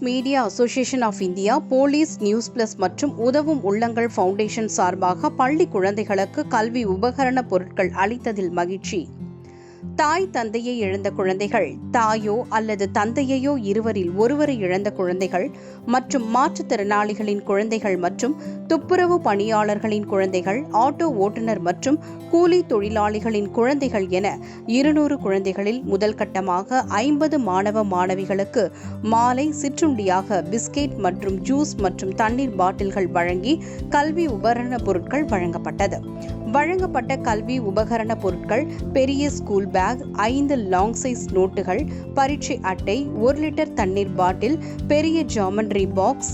Media association of India, police news plus மற்றும் உதவும் உள்ளங்கள் ஃபவுண்டேஷன் சார்பாக பள்ளி குழந்தைகளுக்கு கல்வி உபகரண பொருட்கள் அளித்ததில் மகிழ்ச்சி. தாய் தந்தையை இழந்த குழந்தைகள், தாயோ அல்லது தந்தையையோ இருவரில் ஒருவரை இழந்த குழந்தைகள் மற்றும் மாற்றுத்திறனாளிகளின் குழந்தைகள் மற்றும் துப்புரவு பணியாளர்களின் குழந்தைகள், ஆட்டோ ஓட்டுநர் மற்றும் கூலி தொழிலாளிகளின் குழந்தைகள் என 200 குழந்தைகளில் முதல் கட்டமாக 50 மாணவ மாணவிகளுக்கு மாலை சிற்றுண்டியாக பிஸ்கெட் மற்றும் ஜூஸ் மற்றும் தண்ணீர் பாட்டில்கள் வழங்கி கல்வி உபகரண பொருட்கள் வழங்கப்பட்டது. வழங்கப்பட்ட கல்வி உபகரண பொருட்கள் பெரிய ஸ்கூல் பேக், 5 லாங் சைஸ் நோட்டுகள், பரீட்சை அட்டை, 1 லிட்டர் தண்ணீர் பாட்டில், பெரிய ஜாமெண்ட்ரி பாக்ஸ்,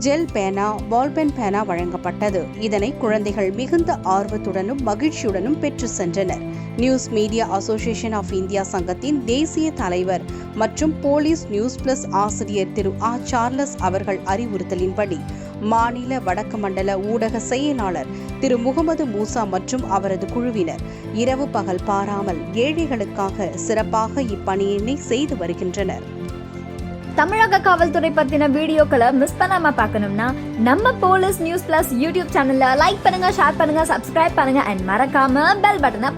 ஜெல் பேனா, பால்பென் பேனா வழங்கப்பட்டது. இதனை குழந்தைகள் மிகுந்த ஆர்வத்துடனும் மகிழ்ச்சியுடனும் பெற்று சென்றனர். News media association of India சங்கத்தின் தேசிய தலைவர் மற்றும் போலீஸ் நியூஸ் பிளஸ் ஆசிரியர் திரு சார்லஸ் அவர்கள் அறிவுறுத்தலின்படி மாநில வடக்கு மண்டல ஊடக செயலாளர் திரு முகமது மூசா மற்றும் அவரது குழுவினர் இரவு பகல் பாராமல் ஏழைகளுக்காக சிறப்பாக இப்பணியினை செய்து வருகின்றனர். தமிழக காவல்துறை பத்தின வீடியோக்களை மிஸ் பண்ணாம பார்க்கணும்னா நம்ம போலீஸ் நியூஸ் பிளஸ் யூடியூப் சேனல்ல லைக் பண்ணுங்க, ஷேர் பண்ணுங்க, சப்ஸ்கிரைப் பண்ணுங்க அண்ட் மறக்காம பெல் பட்டனை